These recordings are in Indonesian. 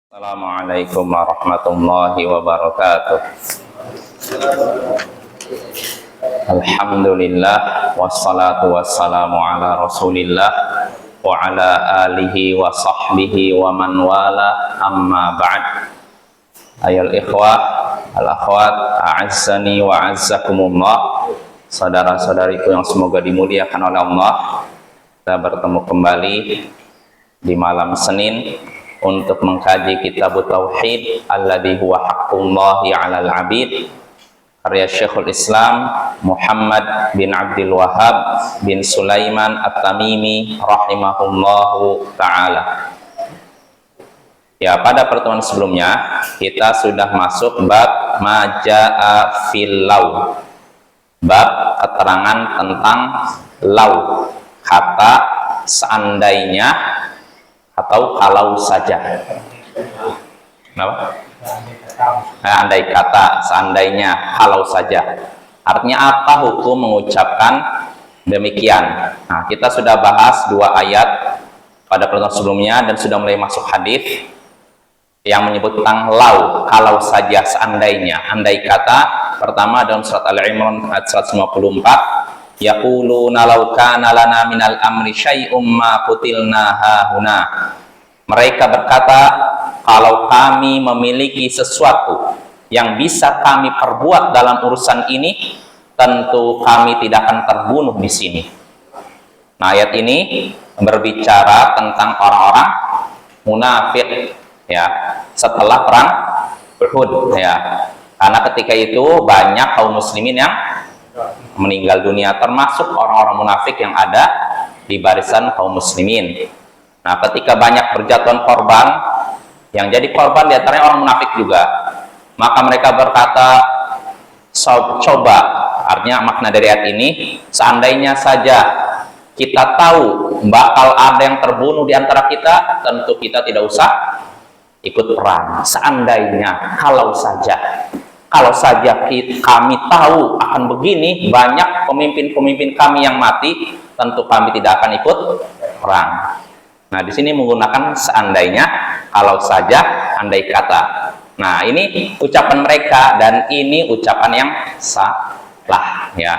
Assalamualaikum warahmatullahi wabarakatuh. Alhamdulillah wassalatu wassalamu ala rasulillah wa ala alihi wa sahbihi wa man wala amma ba'd. Ayol ikhwah al akhwat a'azzani wa azzakumullah, saudara-saudariku yang semoga dimuliakan oleh Allah. Kita bertemu kembali di malam Senin untuk mengkaji kitab Tauhid alladzi huwa haqqullahi 'alal 'abid, karya Syekhul Islam Muhammad bin Abdul Wahhab bin Sulaiman At-Tamimi rahimahullahu ta'ala. Ya, pada pertemuan sebelumnya kita sudah masuk bab majaa fil law, bab keterangan tentang law, kata seandainya atau kalau saja. Kenapa? Andai kata, seandainya, kalau saja. Artinya apa hukum mengucapkan demikian? Nah, kita sudah bahas dua ayat pada pertemuan sebelumnya dan sudah mulai masuk hadis yang menyebut tentang lau, kalau saja, seandainya. Andai kata pertama dalam surat Al-Imran ayat 154. Yaquluna law kana lana minal amri syai'um ma qutilna hahuna. Mereka berkata, kalau kami memiliki sesuatu yang bisa kami perbuat dalam urusan ini, tentu kami tidak akan terbunuh di sini. Nah, ayat ini berbicara tentang orang-orang munafik ya setelah perang Uhud ya. Karena ketika itu banyak kaum muslimin yang meninggal dunia, termasuk orang-orang munafik yang ada di barisan kaum muslimin. Nah, ketika banyak berjatuhan korban, yang jadi korban diantaranya orang munafik juga, maka mereka berkata, coba, artinya makna dari ayat ini, seandainya saja kita tahu bakal ada yang terbunuh di antara kita, tentu kita tidak usah ikut perang. Seandainya, kalau saja kami tahu akan begini, banyak pemimpin-pemimpin kami yang mati, tentu kami tidak akan ikut perang. Nah, di sini menggunakan seandainya, kalau saja, andai kata. Nah, ini ucapan mereka dan ini ucapan yang salah ya.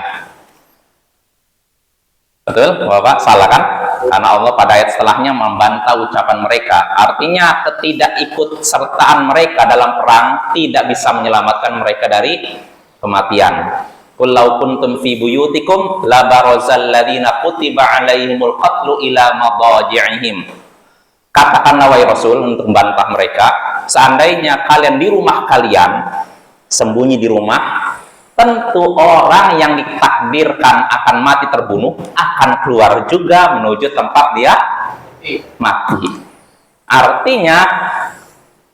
Betul, Bapak? Salah kan? Karena Allah pada ayat setelahnya membantah ucapan mereka. Artinya ketidakikutsertaan mereka dalam perang tidak bisa menyelamatkan mereka dari kematian. Qul law kuntum fi buyutikum la barazal ladzina kutiba alaihimul qatlu ila madaji'ihim. Katakanlah wahai Rasul untuk membantah mereka, seandainya kalian di rumah kalian, sembunyi di rumah, tentu orang yang ditakdirkan akan mati terbunuh akan keluar juga menuju tempat dia mati. Artinya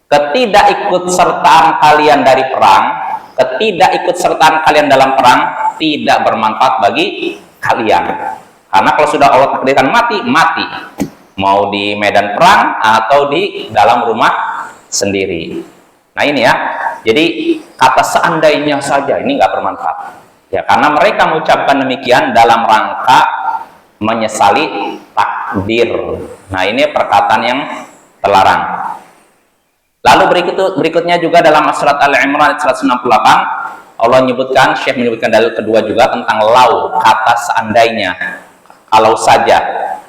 ketidakikutsertaan kalian dari perang, ketidakikutsertaan kalian dalam perang tidak bermanfaat bagi kalian. Karena kalau sudah Allah takdirkan mati, mati. Mau di medan perang atau di dalam rumah sendiri. Nah, ini ya. Jadi kata seandainya saja ini nggak bermanfaat. Ya, karena mereka mengucapkan demikian dalam rangka menyesali takdir. Nah, ini perkataan yang terlarang. Lalu berikutnya juga dalam surat Al-Imran 168, Allah menyebutkan, Syekh menyebutkan dalil kedua juga tentang lau, kata seandainya, kalau saja,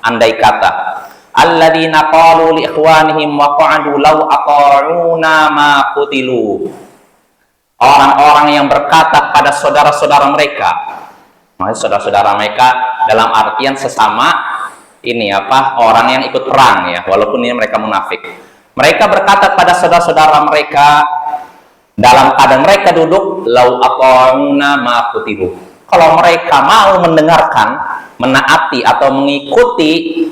andai kata. Alladzina qalu li ikhwanihim wa qa'adu law ata'una ma qutilu. Orang-orang yang berkata pada saudara-saudara mereka, maksud saudara-saudara mereka dalam artian sesama ini orang yang ikut perang ya, walaupun ini mereka munafik. Mereka berkata pada saudara-saudara mereka dalam keadaan mereka duduk, lau ata'una ma qutilu. Kalau mereka mau mendengarkan, menaati atau mengikuti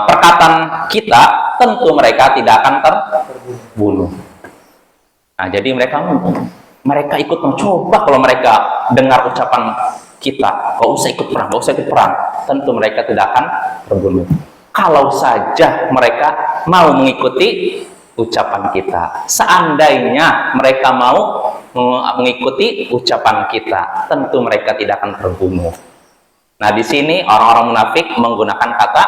perkataan kita, tentu mereka tidak akan terbunuh. Nah, jadi mereka ikut mencoba. Kalau mereka dengar ucapan kita, gak usah ikut perang, tentu mereka tidak akan terbunuh. Kalau saja mereka mau mengikuti ucapan kita, seandainya mereka mau mengikuti ucapan kita, tentu mereka tidak akan terbunuh. Nah, di sini orang-orang munafik menggunakan kata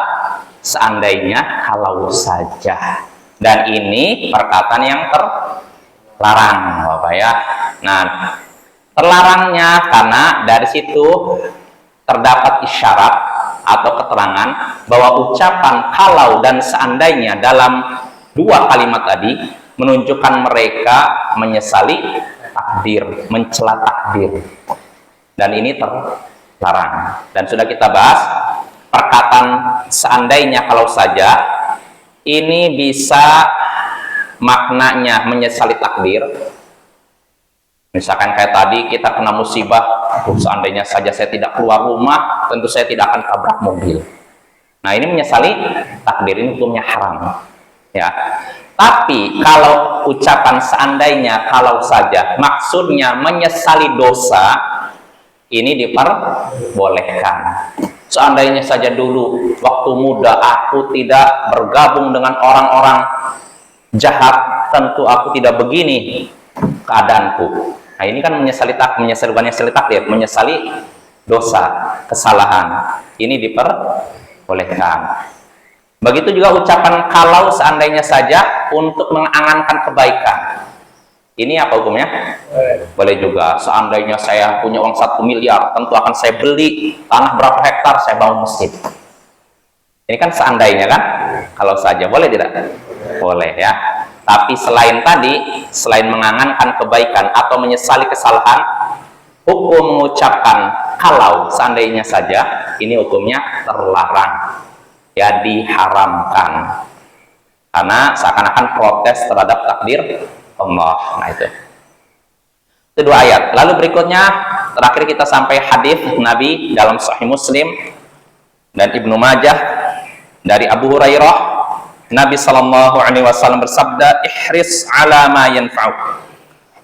seandainya, kalau saja. Dan ini perkataan yang terlarang, Bapak ya. Nah, terlarangnya karena dari situ terdapat isyarat atau keterangan bahwa ucapan kalau dan seandainya dalam dua kalimat tadi menunjukkan mereka menyesali takdir, mencela takdir. Dan ini terlarang. Dan sudah kita bahas perkataan seandainya kalau saja ini bisa maknanya menyesali takdir. Misalkan kayak tadi kita kena musibah, seandainya saja saya tidak keluar rumah, tentu saya tidak akan tabrak mobil. Nah, ini menyesali takdir, ini hukumnya haram. Ya. Tapi kalau ucapan seandainya kalau saja maksudnya menyesali dosa, ini diperbolehkan. Seandainya saja dulu waktu muda aku tidak bergabung dengan orang-orang jahat, tentu aku tidak begini keadaanku. Nah, ini kan menyesali takdir, menyesali dosa, kesalahan. Ini diperbolehkan. Begitu juga ucapan kalau seandainya saja untuk mengangankan kebaikan. Ini apa hukumnya? Boleh juga. Seandainya saya punya uang 1 miliar, tentu akan saya beli tanah berapa hektar, saya bangun masjid. Ini kan seandainya kan? Kalau saja, boleh tidak? Boleh ya. Tapi selain tadi, selain mengangankan kebaikan atau menyesali kesalahan, hukum mengucapkan kalau seandainya saja, ini hukumnya terlarang. Ya, diharamkan. Karena seakan-akan protes terhadap takdir Allah. Nah, itu dua ayat. Lalu berikutnya, terakhir kita sampai hadis Nabi dalam Sahih Muslim dan Ibnu Majah dari Abu Hurairah. Nabi Shallallahu Alaihi Wasallam bersabda, ihris ala ma yanfa'uk,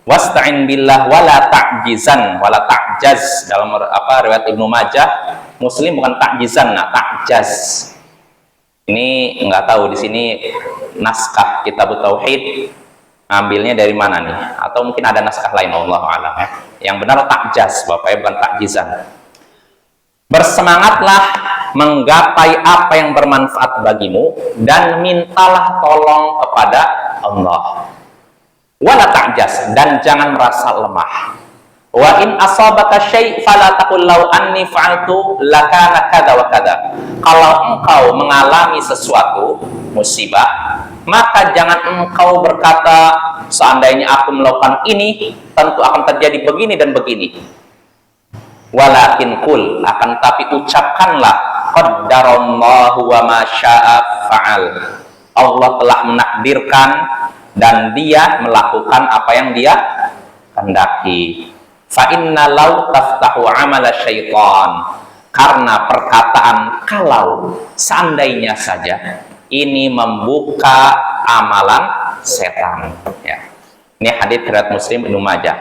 wasta'in billah wala ta'jizan wala ta'jaz. Dalam riwayat Ibnu Majah, Muslim bukan ta'jizan, nah ta'jaz. Ini nggak tahu di sini naskah Kitab Tauhid ambilnya dari mana nih? Atau mungkin ada naskah lain, Allah a'lam ya. Yang benar ta'jaz, Bapak, bukan ta'jizan. Bersemangatlah menggapai apa yang bermanfaat bagimu dan mintalah tolong kepada Allah. Wala ta'jaz, dan jangan merasa lemah. Wa in asabaka syai' fala taqul law anni fa'altu lakana kada wa kada. Kalau engkau mengalami sesuatu musibah, maka jangan engkau berkata seandainya aku melakukan ini tentu akan terjadi begini dan begini. Walakin kul, akan tapi ucapkanlah qaddarallahu wa ma syaa fa'al. Allah telah menakdirkan dan Dia melakukan apa yang Dia kehendaki. Fa inna law taftahu amala syaitan, karena perkataan kalau seandainya saja ini membuka amalan setan ya. Ini hadits riwayat Muslim, Ibnu Majah.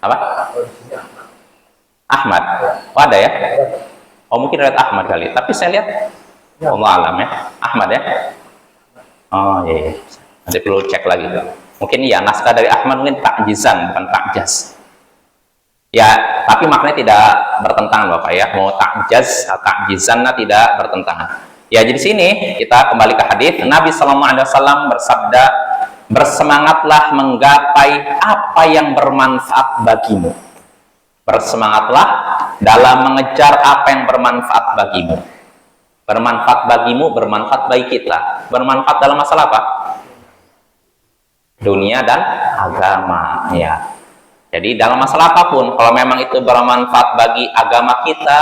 Apa? Ahmad. Oh, ada ya? Oh, mungkin riwayat Ahmad kali. Tapi saya lihat Allah alam ya. Ahmad ya. Oh iya. Nanti perlu cek lagi. Mungkin ya naskah dari Ahmad mungkin ta'jizan bukan ta'jaz. Ya, tapi maknanya tidak bertentangan Bapak ya. Mau ta'jaz, ta'jizanna tidak bertentangan. Ya, jadi sini kita kembali ke hadis. Nabi Sallallahu Alaihi Wasallam bersabda, bersemangatlah menggapai apa yang bermanfaat bagimu. Bersemangatlah dalam mengejar apa yang bermanfaat bagimu. Bermanfaat bagimu, bermanfaat bagi kita. Bermanfaat dalam masalah apa? Dunia dan agama ya. Jadi dalam masalah apapun, kalau memang itu bermanfaat bagi agama kita,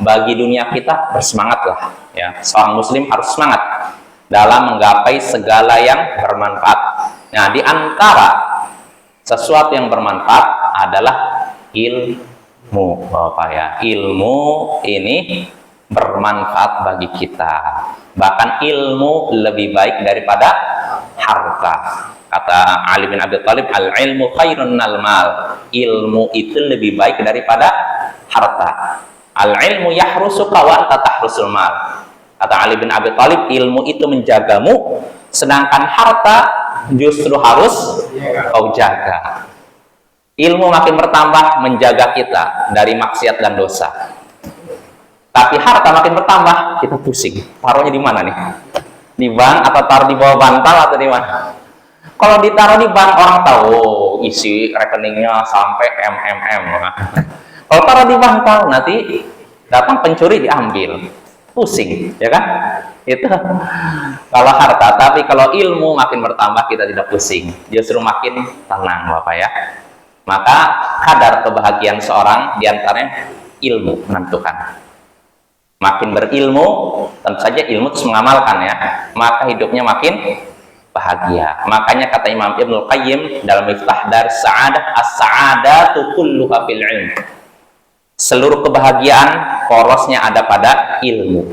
bagi dunia kita, bersemangatlah ya. Seorang muslim harus semangat dalam menggapai segala yang bermanfaat. Nah, di antara sesuatu yang bermanfaat adalah ilmu, Bapak ya. Ilmu ini bermanfaat bagi kita. Bahkan ilmu lebih baik daripada harta. Kata Ali bin Abi Thalib, al-ilmu khairun minal mal. Ilmu itu lebih baik daripada harta. Al-ilmu yahrusuka wa anta tahrusul mal. Kata Ali bin Abi Thalib, ilmu itu menjagamu, sedangkan harta justru harus kau jaga. Ilmu makin bertambah menjaga kita dari maksiat dan dosa. Tapi harta makin bertambah, kita pusing. Taruhnya di mana nih? Di bank atau taruh di bawah bantal atau di mana? Kalau ditaruh di bank orang tahu isi rekeningnya sampai MMM. Kalau taruh di bantal nanti datang pencuri diambil, pusing, ya kan? Itu kalau harta. Tapi kalau ilmu makin bertambah kita tidak pusing, justru makin tenang, Bapak ya. Maka kadar kebahagiaan seorang diantaranya ilmu menentukan. Makin berilmu, tentu saja ilmu terus mengamalkan ya, maka hidupnya makin bahagia. Makanya kata Imam Ibnul Qayyim dalam Miftah Dar Sa'adah, as-sa'adatu kulluha fil ilm. Seluruh kebahagiaan porosnya ada pada ilmu.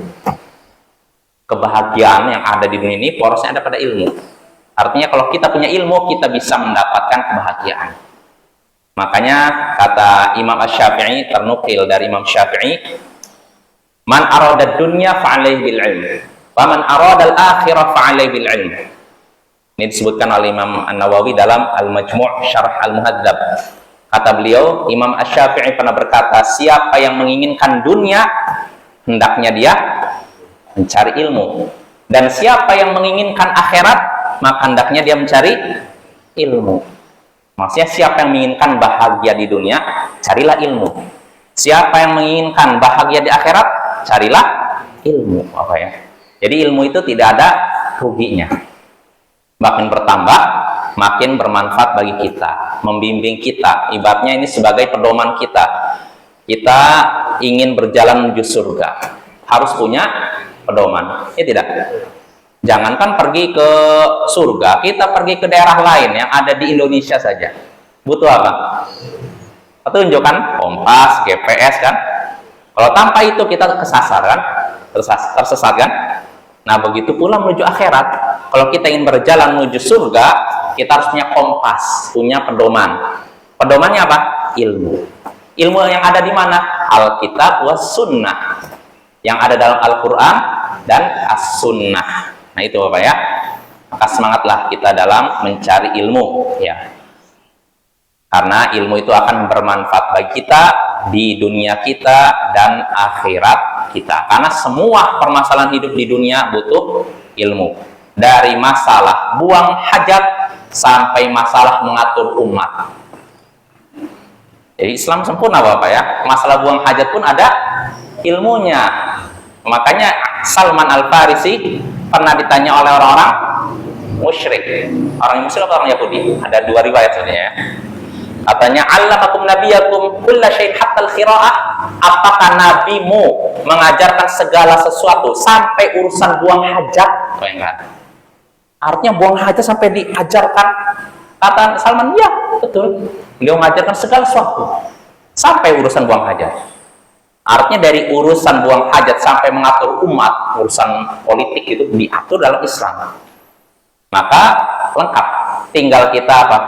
Kebahagiaan yang ada di dunia ini porosnya ada pada ilmu. Artinya kalau kita punya ilmu, kita bisa mendapatkan kebahagiaan. Makanya kata Imam Asy-Syafi'i, ternukil dari Imam Syafi'i, man arada dunya fa'alaihi bil ilm, wa man arada al-akhirah fa'alaihi bil ilm. Ini disebutkan oleh Imam An-Nawawi dalam Al-Majmu' Syarh Al-Muhadzab. Kata beliau, Imam Asy-Syafi'i pernah berkata, siapa yang menginginkan dunia, hendaknya dia mencari ilmu. Dan siapa yang menginginkan akhirat, maka hendaknya dia mencari ilmu. Maksudnya siapa yang menginginkan bahagia di dunia, carilah ilmu. Siapa yang menginginkan bahagia di akhirat, carilah ilmu. Apa ya? Jadi ilmu itu tidak ada ruginya. Makin bertambah, makin bermanfaat bagi kita, membimbing kita. Ibaratnya ini sebagai pedoman kita. Kita ingin berjalan menuju surga, harus punya pedoman. Ya tidak? Jangankan pergi ke surga, kita pergi ke daerah lain yang ada di Indonesia saja. Butuh apa? Tunjukkan kompas, GPS kan. Kalau tanpa itu kita kesasar kan, tersesat kan. Nah begitu pula menuju akhirat. Kalau kita ingin berjalan menuju surga, kita harus punya kompas, punya pedoman. Pedomannya apa? Ilmu. Ilmu yang ada di mana? Alkitab was sunnah, yang ada dalam Al-Quran dan As-Sunnah. Nah itu Bapak ya. Maka semangatlah kita dalam mencari ilmu ya. Karena ilmu itu akan bermanfaat bagi kita di dunia kita dan akhirat kita. Karena semua permasalahan hidup di dunia butuh ilmu. Dari masalah buang hajat sampai masalah mengatur umat. Jadi Islam sempurna Bapak ya. Masalah buang hajat pun ada ilmunya. Makanya Salman Al-Farisi pernah ditanya oleh orang-orang musyrik. Orang musyrik atau orang Yahudi? Ada dua riwayat sebenarnya ya. Katanya, "Allamakum nabiyakum kulla syai'in hatta al-qira'ah." Apakah nabimu mengajarkan segala sesuatu sampai urusan buang hajat? Bayangkan. Artinya buang hajat sampai diajarkan. Kata Salman, "Ya, betul. Beliau mengajarkan segala sesuatu sampai urusan buang hajat." Artinya dari urusan buang hajat sampai mengatur umat, urusan politik itu diatur dalam Islam. Maka lengkap. Tinggal kita apa?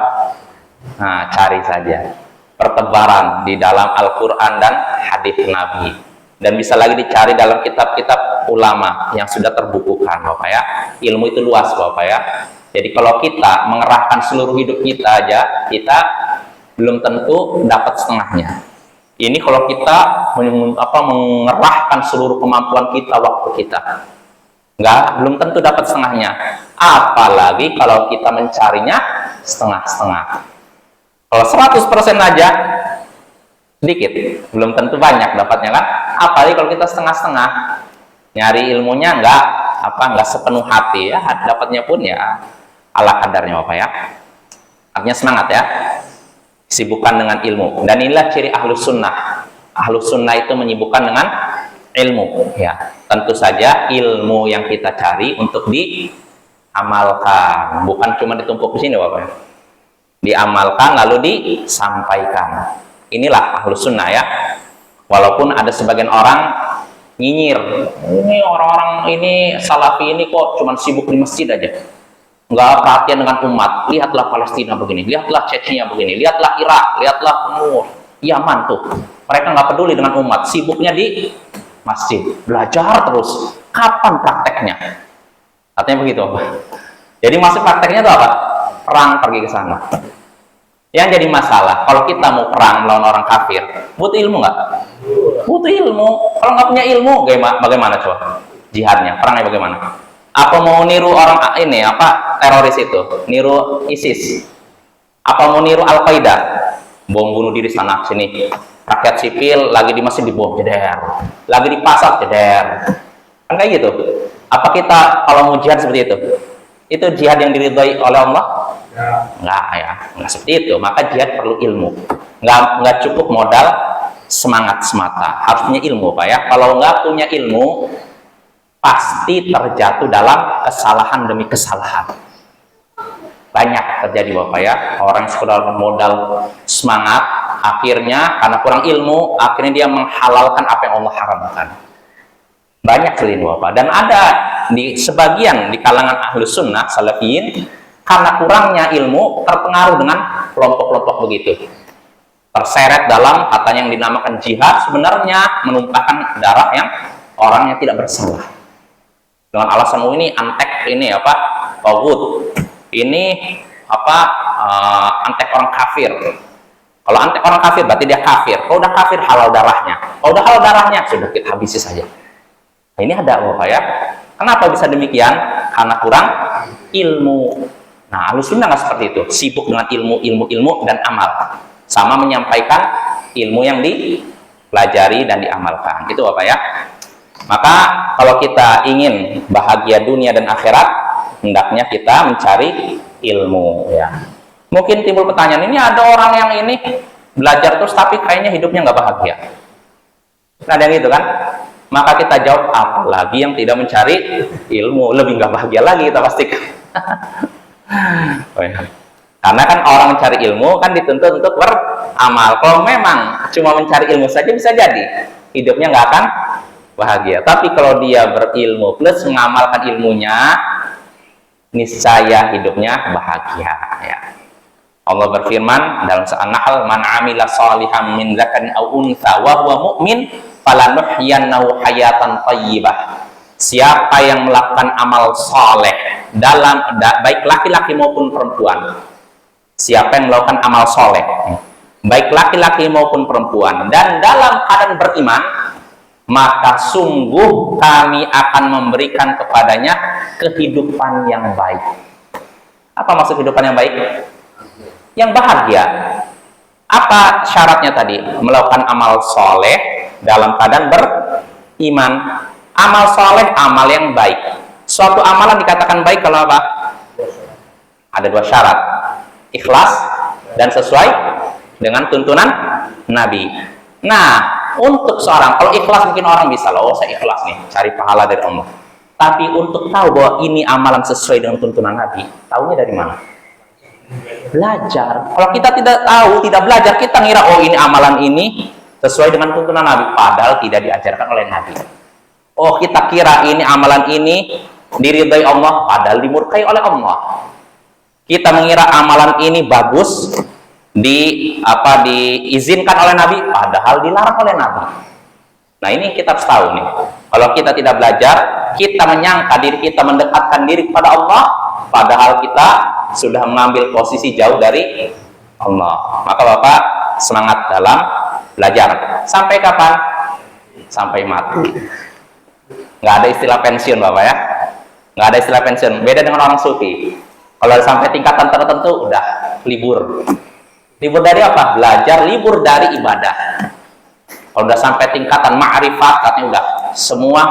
Nah, cari saja pertebaran di dalam Al-Quran dan hadis Nabi, dan bisa lagi dicari dalam kitab-kitab ulama yang sudah terbukukan Bapak ya. Ilmu itu luas Bapak ya. Jadi kalau kita mengerahkan seluruh hidup kita aja, kita belum tentu dapat setengahnya. Ini kalau kita mengerahkan seluruh kemampuan kita, waktu kita, belum tentu dapat setengahnya. Apalagi kalau kita mencarinya setengah-setengah. Kalau 100% aja sedikit, belum tentu banyak dapatnya kan. Apalagi kalau kita setengah-setengah, nyari ilmunya nggak sepenuh hati ya, dapatnya pun ya ala kadarnya Bapak ya. Artinya semangat ya, sibukkan dengan ilmu. Dan inilah ciri ahlus sunnah. Ahlus sunnah itu menyibukkan dengan ilmu ya. Tentu saja ilmu yang kita cari untuk diamalkan, bukan cuma ditumpuk di sini Bapak ya. Diamalkan lalu disampaikan. Inilah ahlus sunnah ya. Walaupun ada sebagian orang nyinyir, ini orang-orang ini salafi ini kok cuma sibuk di masjid aja, nggak perhatian dengan umat. Lihatlah Palestina begini, lihatlah Chechnya begini, lihatlah Irak, lihatlah Yaman tuh. Mereka nggak peduli dengan umat, sibuknya di masjid, belajar terus. Kapan prakteknya? Artinya begitu. Jadi maksud prakteknya itu apa? Perang pergi ke sana. Yang jadi masalah, kalau kita mau perang melawan orang kafir, butuh ilmu nggak? Butuh ilmu. Kalau nggak punya ilmu, bagaimana coba? Jihadnya, perangnya bagaimana? Apa mau niru orang ini apa teroris itu? Niru ISIS? Apa mau niru Al-Qaeda? Bom bunuh diri sana sini. Rakyat sipil lagi di masjid dibom jeder. Lagi di pasar jeder. Kan kayak gitu. Apa kita kalau mau jihad seperti itu? Itu jihad yang diridhoi oleh Allah? Enggak ya, enggak seperti itu. Maka jihad perlu ilmu. Enggak cukup modal semangat semata. Harus punya ilmu, Pak ya. Kalau enggak punya ilmu, pasti terjatuh dalam kesalahan demi kesalahan. Banyak terjadi, Bapak ya. Orang sekedar modal semangat, akhirnya karena kurang ilmu, akhirnya dia menghalalkan apa yang Allah haramkan. Banyak sekali, Bapak. Dan ada di sebagian di kalangan ahlus sunnah salafiyin, karena kurangnya ilmu terpengaruh dengan kelompok-kelompok begitu, terseret dalam katanya yang dinamakan jihad, sebenarnya menumpahkan darah yang orang yang tidak bersalah dengan alasan ini antek ini apa tagut ini apa antek orang kafir. Kalau antek orang kafir berarti dia kafir. Kalau udah kafir halal darahnya. Kalau udah halal darahnya sudah kita habisi saja. Nah, ini ada Bapak ya. Kenapa bisa demikian? Karena kurang ilmu. Nah, Ahlus Sunnah nggak seperti itu. Sibuk dengan ilmu dan amal. Sama menyampaikan ilmu yang dipelajari dan diamalkan. Itu Bapak ya. Maka kalau kita ingin bahagia dunia dan akhirat, hendaknya kita mencari ilmu ya. Mungkin timbul pertanyaan, ini ada orang yang ini belajar terus tapi kayaknya hidupnya nggak bahagia. Nah, ada yang gitu kan? Maka kita jawab, apalagi yang tidak mencari ilmu, lebih nggak bahagia lagi kita pastikan. Oh, ya. Karena kan orang mencari ilmu kan dituntut untuk beramal. Kalau memang cuma mencari ilmu saja bisa jadi hidupnya nggak akan bahagia. Tapi kalau dia berilmu plus mengamalkan ilmunya, niscaya hidupnya bahagia ya. Allah berfirman dalam surah An-Nahl, "Man 'amila shalihan min dzakarin aw untha wa huwa mu'min falanuhyiyannahu hayatan thayyibah." Siapa yang melakukan amal saleh dalam baik laki-laki maupun perempuan. Siapa yang melakukan amal saleh baik laki-laki maupun perempuan dan dalam keadaan beriman, maka sungguh kami akan memberikan kepadanya kehidupan yang baik. Apa maksud kehidupan yang baik? Yang bahagia. Apa syaratnya tadi? Melakukan amal soleh dalam keadaan beriman. Amal soleh, amal yang baik. Suatu amalan dikatakan baik kalau apa? Ada dua syarat. Ikhlas dan sesuai dengan tuntunan Nabi. Nah, untuk seorang, kalau ikhlas mungkin orang bisa loh, saya ikhlas nih, cari pahala dari Allah. Tapi untuk tahu bahwa ini amalan sesuai dengan tuntunan Nabi, tahunya dari mana? Belajar. Kalau kita tidak tahu, tidak belajar, kita ngira oh ini amalan ini sesuai dengan tuntunan Nabi, padahal tidak diajarkan oleh Nabi. Oh, kita kira ini amalan ini diridhai Allah, padahal dimurkai oleh Allah. Kita mengira amalan ini bagus, diizinkan oleh Nabi, padahal dilarang oleh Nabi. Nah, ini kita harus tahu nih. Kalau kita tidak belajar, kita menyangka diri kita mendekatkan diri kepada Allah, padahal kita sudah mengambil posisi jauh dari Allah. Maka Bapak semangat dalam belajar. Sampai kapan? Sampai mati. Nggak ada istilah pensiun Bapak ya. Nggak ada istilah pensiun. Beda dengan orang sufi. Kalau sampai tingkatan tertentu, udah libur. Libur dari apa? Belajar, libur dari ibadah. Kalau udah sampai tingkatan ma'rifat, katanya udah semua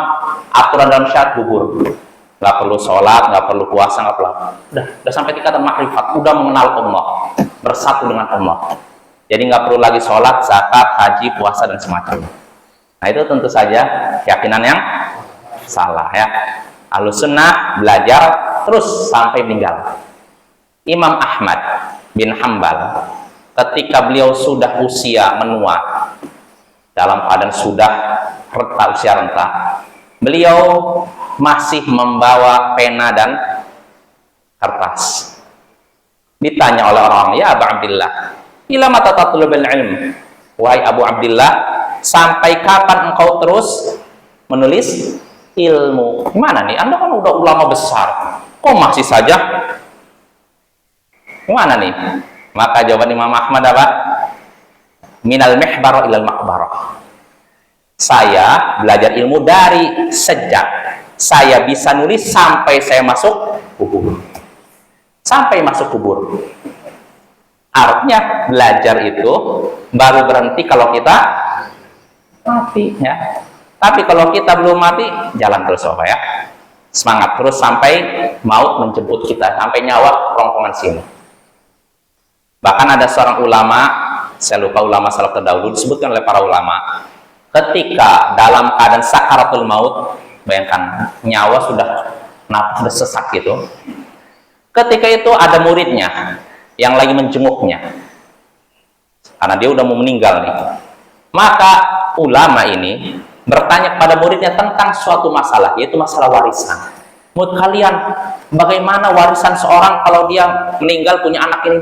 aturan dalam syariat gugur. Nggak perlu sholat, nggak perlu puasa, nggak perlu. Udah sampai tingkatan ma'rifat, udah mengenal Allah, bersatu dengan Allah. Jadi nggak perlu lagi sholat, zakat, haji, puasa dan semacamnya. Nah, itu tentu saja keyakinan yang salah ya. Ahlus Sunnah belajar terus sampai meninggal. Imam Ahmad bin Hambal, ketika beliau sudah usia menua, dalam keadaan sudah usia renta, beliau masih membawa pena dan kertas. Ditanya oleh orang, ya Abu Abdillah, ila mata tatlubul ilm? Wahai Abu Abdillah, sampai kapan engkau terus menulis ilmu? Gimana nih? Anda kan udah ulama besar, kok masih saja? Gimana nih? Maka jawaban Imam Ahmad apa? Minal mihbarah ilal makbarah. Saya belajar ilmu dari sejak saya bisa nulis sampai saya masuk kubur. Sampai masuk kubur. Artinya belajar itu baru berhenti kalau kita mati, ya. Tapi kalau kita belum mati, jalan terus, Bapak ya. Semangat terus sampai maut menjemput kita, sampai nyawa kerongkongan sini. Bahkan ada seorang ulama, saya lupa ulama salaf terdahulu, disebutkan oleh para ulama, ketika dalam keadaan sakaratul maut, bayangkan nyawa sudah napas sesak gitu. Ketika itu ada muridnya yang lagi menjenguknya, karena dia udah mau meninggal nih. Maka ulama ini bertanya kepada muridnya tentang suatu masalah, yaitu masalah warisan. Menurut kalian, bagaimana warisan seorang kalau dia meninggal punya anak ini?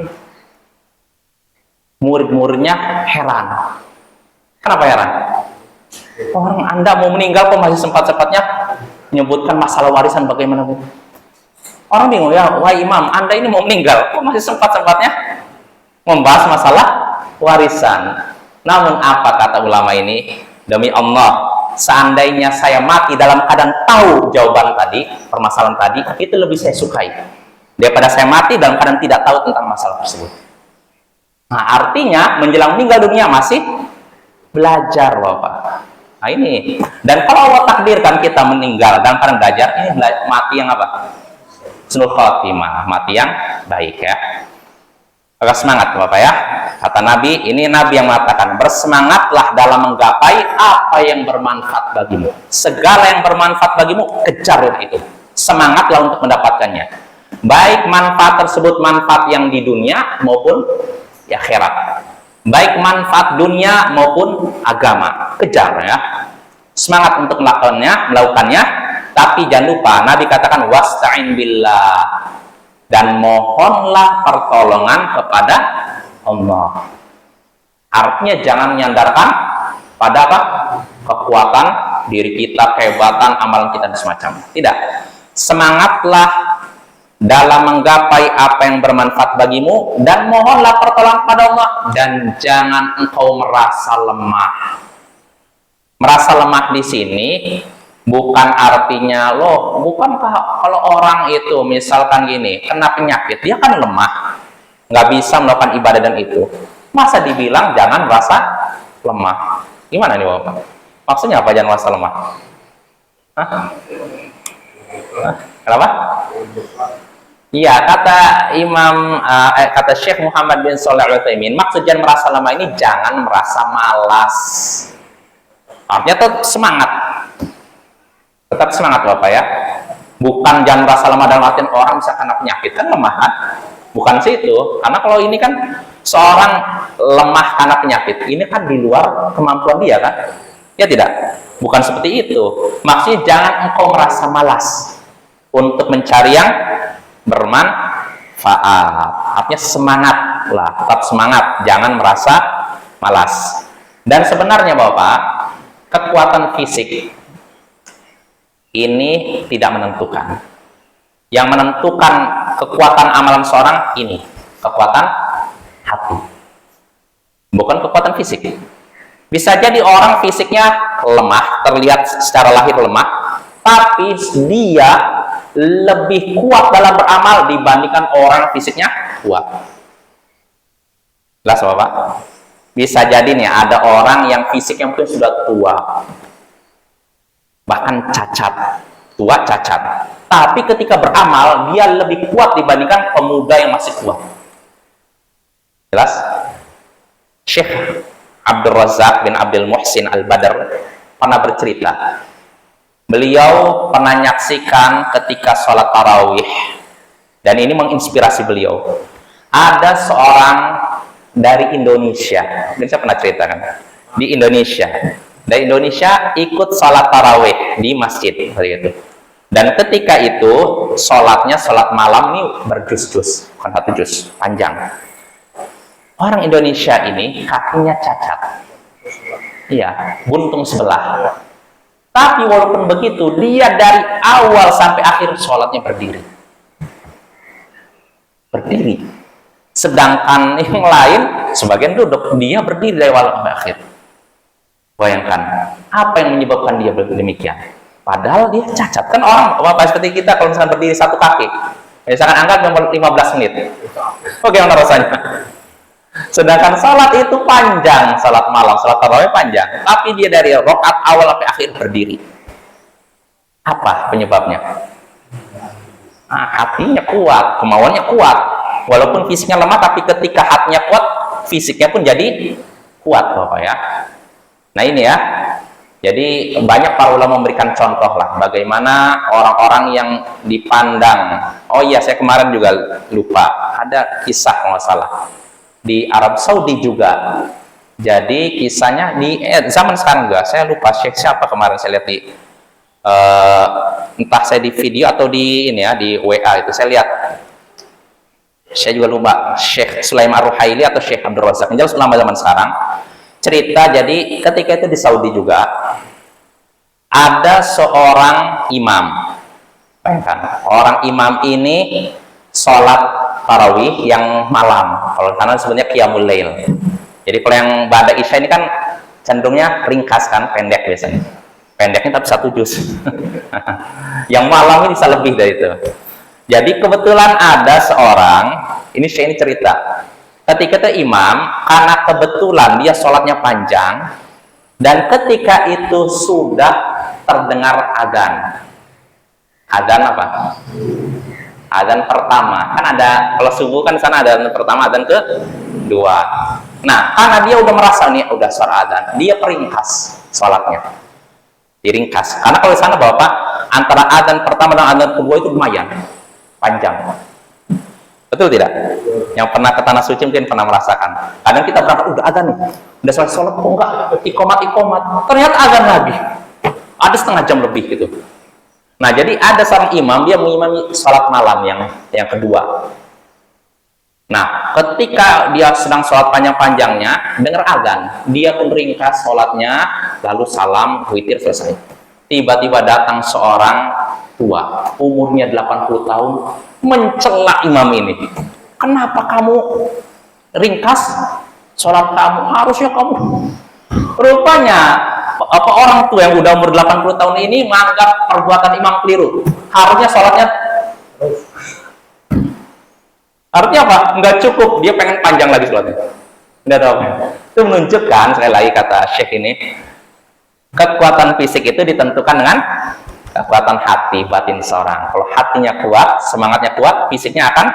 Murid-muridnya heran. Kenapa heran? Orang Anda mau meninggal kok masih sempat-sempatnya menyebutkan masalah warisan bagaimana? Orang bingung, ya, wah Imam, Anda ini mau meninggal kok masih sempat-sempatnya membahas masalah warisan. Namun apa kata ulama ini? Demi Allah, seandainya saya mati dalam keadaan tahu jawaban tadi, permasalahan tadi, itu lebih saya sukai daripada saya mati dalam keadaan tidak tahu tentang masalah tersebut. Nah, artinya menjelang meninggal dunia masih belajar, Bapak. Nah, ini. Dan kalau Allah takdirkan kita meninggal dalam keadaan belajar, ini mati yang apa? Husnul khotimah, mati yang baik, ya. Maka semangat, Bapak ya. Kata Nabi, ini Nabi yang mengatakan, bersemangatlah dalam menggapai apa yang bermanfaat bagimu. Segala yang bermanfaat bagimu, kejarlah itu. Semangatlah untuk mendapatkannya. Baik manfaat tersebut manfaat yang di dunia maupun di akhirat. Baik manfaat dunia maupun agama. Kejar, ya. Semangat untuk melakukannya. Tapi jangan lupa, Nabi katakan, wasta'in billah. Dan mohonlah pertolongan kepada Allah. Artinya jangan menyandarkan pada apa? Kekuatan diri kita, kehebatan, amalan kita, dan semacamnya. Tidak. Semangatlah dalam menggapai apa yang bermanfaat bagimu dan mohonlah pertolongan pada Allah, dan jangan engkau merasa lemah. Merasa lemah di sini bukan artinya loh, bukankah kalau orang itu misalkan gini kena penyakit dia kan lemah, nggak bisa melakukan ibadah dan itu, masa dibilang jangan merasa lemah? Gimana nih Bapak? Maksudnya apa jangan merasa lemah? Hah? Kenapa? Iya, kata kata Syekh Muhammad bin Shalih Al-Utsaimin, maksud jangan merasa lemah ini jangan merasa malas. Artinya tetap semangat. Tetap semangat Bapak ya. Bukan jangan merasa lemah dalam artian orang bisa kena penyakit kan lemah kan? Bukan situ. Karena kalau ini kan seorang lemah karena penyakit, ini kan di luar kemampuan dia kan? Ya tidak. Bukan seperti itu. Maksudnya jangan engkau merasa malas untuk mencari yang bermanfaat. Artinya semangatlah, tetap semangat, jangan merasa malas. Dan sebenarnya Bapak, kekuatan fisik ini tidak menentukan. Yang menentukan kekuatan amalan seorang ini kekuatan hati, bukan kekuatan fisik. Bisa jadi orang fisiknya lemah, terlihat secara lahir lemah, tapi dia lebih kuat dalam beramal dibandingkan orang fisiknya kuat. Jelas Bapak? Bisa jadi nih ada orang yang fisiknya mungkin sudah tua, bahkan cacat, tua cacat, tapi ketika beramal dia lebih kuat dibandingkan pemuda yang masih kuat. Jelas? Syekh Abdul Razak bin Abdul Muhsin Al-Badr pernah bercerita, beliau pernah menyaksikan ketika sholat tarawih, dan ini menginspirasi beliau. Ada seorang dari Indonesia, mungkin saya pernah ceritakan, di Indonesia, dari Indonesia ikut sholat tarawih di masjid seperti itu. Dan ketika itu sholatnya sholat malam nih berjus-jus, bukan satu jus, panjang. Orang Indonesia ini kakinya cacat, iya, buntung sebelah. Tapi walaupun begitu, dia dari awal sampai akhir sholatnya berdiri. Berdiri. Sedangkan yang lain, sebagian duduk, dia berdiri dari awal sampai akhir. Bayangkan, apa yang menyebabkan dia demikian? Padahal dia cacat. Kan orang seperti kita kalau misalkan berdiri satu kaki, misalkan anggap 15 menit, bagaimana rasanya? Sedangkan salat itu panjang, salat malam, salat tarawih panjang, tapi dia dari rakaat awal sampai akhir berdiri. Apa penyebabnya? Hatinya kuat, kemauannya kuat. Walaupun fisiknya lemah, tapi ketika hatinya kuat, fisiknya pun jadi kuat, Bapak ya. Nah ini ya. Jadi banyak para ulama memberikan contoh lah bagaimana orang-orang yang dipandang. Oh iya, saya kemarin juga lupa, ada kisah kalau nggak salah di Arab Saudi juga. Jadi kisahnya di zaman sekarang juga, saya lupa Syekh siapa kemarin saya lihat di entah saya di video atau di ini ya, di WA itu saya lihat. Saya juga lupa Syekh Sulaiman Ar-Ruhaili atau Syekh Abdul Razak. Yang jelas ulama zaman sekarang cerita. Jadi ketika itu di Saudi juga ada seorang imam. Bayangkan, orang imam ini sholat tarawih yang malam. Kalau karena sebenarnya qiyamul lail. Jadi kalau yang ba'da isya ini kan cenderungnya ringkas kan, pendek biasanya. Pendeknya tapi 1 juz. Yang malam ini bisa lebih dari itu. Jadi kebetulan ada seorang, ini cerita. Ketika itu imam, karena kebetulan dia sholatnya panjang, dan ketika itu sudah terdengar adzan. Adzan apa? Adzan pertama. Kan ada, kalau subuh kan sana ada adzan pertama, adzan kedua. Nah, karena dia udah merasa nih, udah suara adzan, dia peringkas sholatnya. Diringkas. Karena kalau di sana Bapak, antara adzan pertama dan adzan kedua itu lumayan panjang. Betul tidak? Yang pernah ke tanah suci mungkin pernah merasakan. Kadang kita berangkat udah adzan nih, udah selesai sholat kok enggak ikomat, ternyata adzan lagi. Ada setengah jam lebih gitu. Nah, jadi ada seorang imam, dia mengimami sholat malam yang kedua. Nah, ketika dia sedang sholat panjang-panjangnya, dengar adzan, dia pun ringkas sholatnya, lalu salam, witir, selesai. Tiba-tiba datang seorang tua, umurnya 80 tahun, mencela imam ini. Kenapa kamu ringkas sholat kamu? Harusnya kamu. Rupanya orang tua yang udah umur 80 tahun ini menganggap perbuatan imam keliru. Harusnya sholatnya, artinya apa? Nggak cukup, dia pengen panjang lagi sholatnya. Nggak tahu. Itu menunjukkan, sekali lagi kata Syekh ini, kekuatan fisik itu ditentukan dengan kekuatan hati batin seorang. Kalau hatinya kuat, semangatnya kuat, fisiknya akan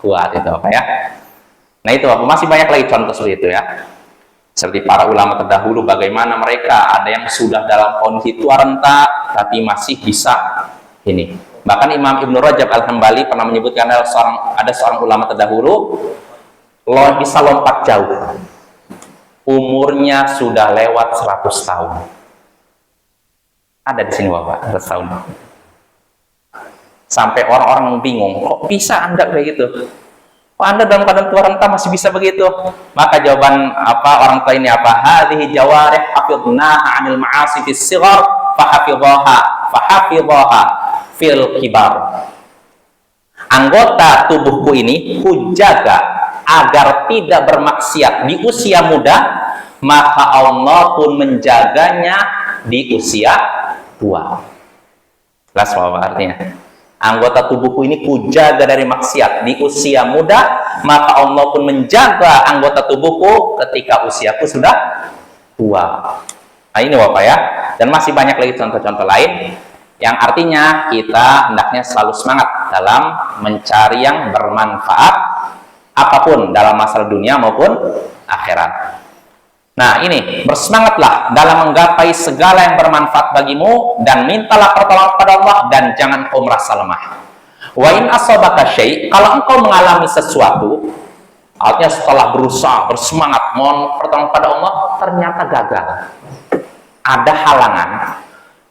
kuat, itu apa ya? Nah itu apa? Masih banyak lagi contoh seperti itu ya. Seperti para ulama terdahulu, bagaimana mereka ada yang sudah dalam kondisi tua renta, tapi masih bisa ini. Bahkan Imam Ibnu Rajab Al-Hambali pernah menyebutkan ada seorang ulama terdahulu bisa lompat jauh. Umurnya sudah lewat 100 tahun. Ada di sini Bapak, 100 tahun. Sampai orang-orang bingung, kok bisa Anda kayak gitu? Kok Anda dalam keadaan tua renta masih bisa begitu? Maka jawaban orang tua ini apa? Hadhihi jawarih hafidnaha 'anil ma'asi fis sighar fahafidhaha fil kibar. Anggota tubuhku ini kujaga agar tidak bermaksiat di usia muda, maka Allah pun menjaganya di usia tua. Jelas apa artinya? Anggota tubuhku ini kujaga dari maksiat di usia muda, maka Allah pun menjaga anggota tubuhku ketika usiaku sudah tua. Nah ini Bapak ya. Dan masih banyak lagi contoh-contoh lain yang artinya kita hendaknya selalu semangat dalam mencari yang bermanfaat apapun dalam masalah dunia maupun akhirat. Nah ini, bersemangatlah dalam menggapai segala yang bermanfaat bagimu dan mintalah pertolongan kepada Allah dan jangan kau merasa lemah. Wa in asabaka syai', kalau engkau mengalami sesuatu, artinya setelah berusaha, bersemangat mohon pertolongan kepada Allah, ternyata gagal. Ada halangan.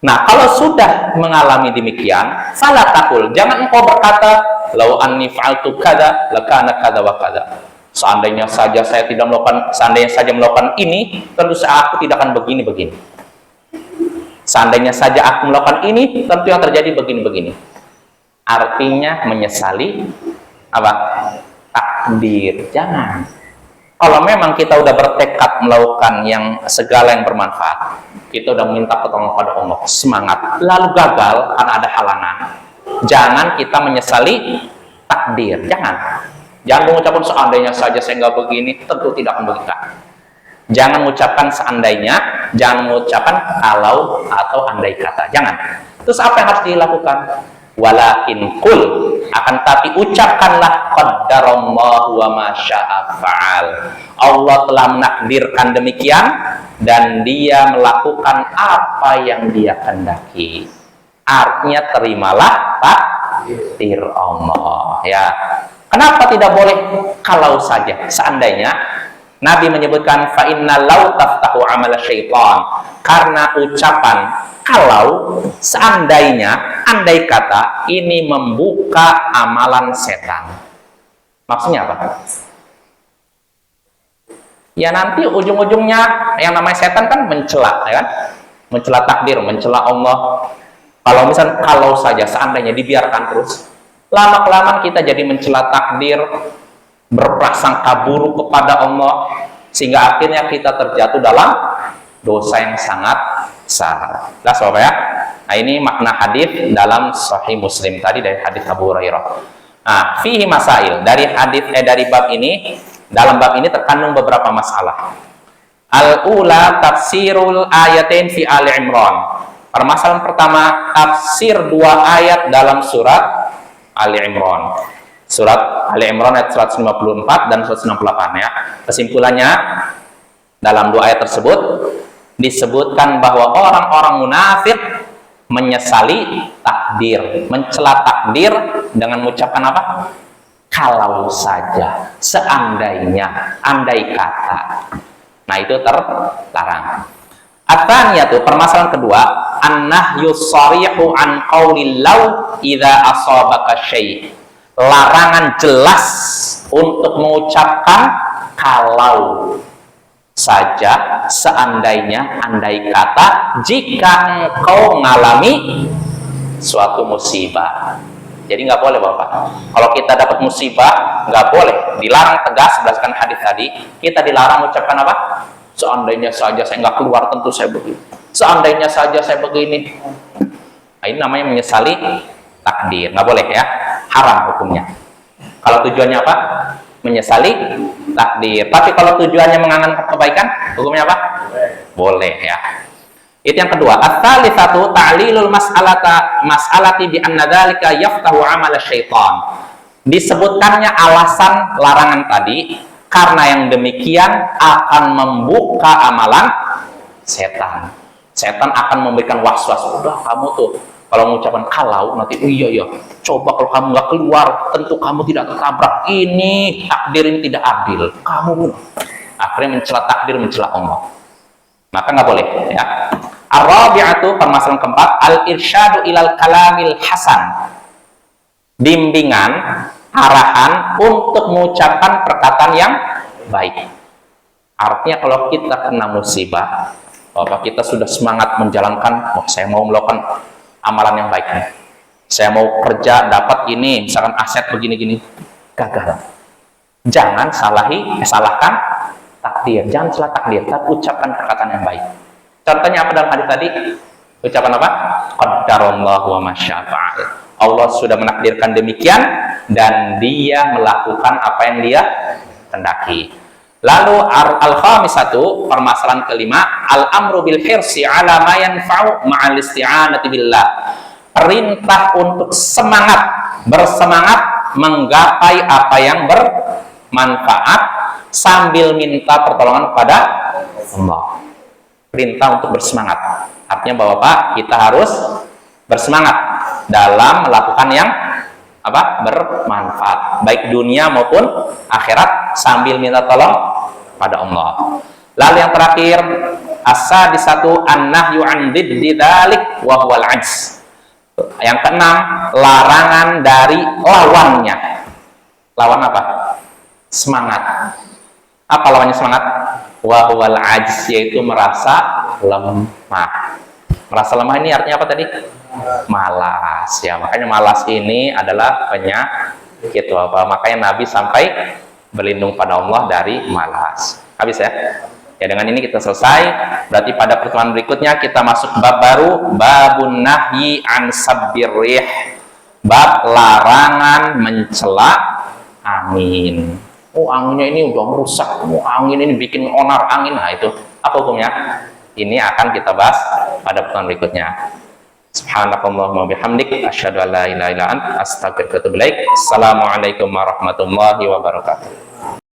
Nah, kalau sudah mengalami demikian, fala taqul, jangan engkau berkata, "Lau anni fa'altu kada, lakana kada wa kada." Seandainya saja saya melakukan ini, tentu aku tidak akan begini-begini. Seandainya saja aku melakukan ini, tentu yang terjadi begini-begini. Artinya menyesali apa? Takdir. Jangan. Kalau memang kita udah bertekad melakukan segala yang bermanfaat, kita udah minta pertolongan pada Allah, semangat, lalu gagal karena ada halangan, jangan kita menyesali takdir. Jangan mengucapkan seandainya saja saya nggak begini, tentu tidak akan begitu. Jangan mengucapkan seandainya, jangan mengucapkan kalau atau andai kata, jangan. Terus apa yang harus dilakukan? Walakin kul, akan tapi ucapkanlah qaddarallahu wa ma syaa fa'al. Allah telah menakdirkan demikian dan dia melakukan apa yang dia kehendaki. Artinya terimalah takdir Allah, ya. Kenapa tidak boleh kalau saja, seandainya? Nabi menyebutkan fa inna law taftahu amal syaitan, karena ucapan kalau, seandainya, andai kata ini membuka amalan setan. Maksudnya apa? Ya nanti ujung-ujungnya yang namanya setan kan mencela, ya kan? Mencela takdir, mencela Allah. Kalau saja seandainya dibiarkan terus, lama-kelamaan kita jadi mencela takdir, berprasangka buruk kepada Allah, sehingga akhirnya kita terjatuh dalam dosa yang sangat besar. Jelas Bapak ya? Nah, ini makna hadis dalam Sahih Muslim tadi dari hadis Abu Hurairah. Nah, fihi masail, dari bab ini, dalam bab ini terkandung beberapa masalah. Al-ula tafsirul ayatain fi Ali Imran. Permasalahan pertama, tafsir dua ayat dalam surat Ali Imran. Surat Ali Imran ayat 154 dan 168 ya. Kesimpulannya, dalam dua ayat tersebut disebutkan bahwa orang-orang munafik menyesali takdir, mencela takdir dengan mengucapkan apa? Kalau saja, seandainya, andai kata. Nah, itu terlarang. At-tsaniyatu, permasalahan kedua, an-nahyu sharihu an qaulil law idza asabaka syai'. Larangan jelas untuk mengucapkan kalau saja, seandainya, andai kata, jika engkau mengalami suatu musibah. Jadi nggak boleh Bapak. Kalau kita dapat musibah, nggak boleh. Dilarang tegas berdasarkan hadis tadi. Kita dilarang mengucapkan apa? Seandainya saja saya nggak keluar, tentu saya begini. Seandainya saja saya begini. Nah, ini namanya menyesali takdir. Nggak boleh ya. Haram hukumnya. Kalau tujuannya apa? Menyesali takdir. Tapi kalau tujuannya mengangankan kebaikan, hukumnya apa? Boleh ya. Itu yang kedua. Ats-tsalitsatu ta'lilul mas'alati bi anna dzalika yaftahu 'amal syaitan. Disebutkannya alasan larangan tadi karena yang demikian akan membuka amalan setan. Setan akan memberikan was-was. Udah kamu tuh kalau mengucapkan kalau nanti iya coba kalau kamu nggak keluar tentu kamu tidak tertabrak, ini takdir ini tidak adil, kamu akhirnya mencela takdir, mencela Allah, maka nggak boleh ya. Ar-rabi'atu, permasalahan keempat, al-irsyadu ilal kalamil hasan, bimbingan, arahan untuk mengucapkan perkataan yang baik. Artinya kalau kita kena musibah, Bapak kita sudah semangat menjalankan, saya mau melakukan amalan yang baik nih. Saya mau kerja dapat ini, misalkan aset begini-gini, gagal. Jangan salahkan takdir, jangan salah takdir, tapi ucapkan perkataan yang baik. Contohnya apa dalam hadis tadi? Ucapan apa? Qaddarallahu wa ma syaa fa'al. Allah sudah menakdirkan demikian dan dia melakukan apa yang dia kehendaki. Lalu al-khamisatu, permasalahan kelima, al-amru bil hirsi ala ma yanfa'u ma'al isti'anati billah. Perintah untuk bersemangat menggapai apa yang bermanfaat sambil minta pertolongan kepada Allah. Perintah untuk bersemangat. Artinya bahwa Pak, kita harus bersemangat dalam melakukan yang bermanfaat, baik dunia maupun akhirat, sambil minta tolong pada Allah. Lalu yang terakhir, as-sadisatu an-nahyu an diddi dzalik wa huwal ajz. Yang keenam, larangan dari lawannya. Lawan apa? Semangat. Apa lawannya semangat? Wa huwal ajz, yaitu merasa lemah. Merasa lemah ini artinya apa tadi? Malas ya. Makanya malas ini adalah penyakit Bapak. Makanya Nabi sampai berlindung pada Allah dari malas. Habis ya? Ya, dengan ini kita selesai. Berarti pada pertemuan berikutnya kita masuk bab baru, babun nahyi an sabbir rih, bab larangan mencela angin. Oh, anginnya ini udah merusak, angin ini bikin onar angin. Nah, itu apa hukumnya? Ini akan kita bahas pada pertemuan berikutnya. Subhanakallahumma bihamdik asyhadu an la ilaha illa anta astaghfiruka wa atubu ilaik. Assalamualaikum warahmatullahi wabarakatuh.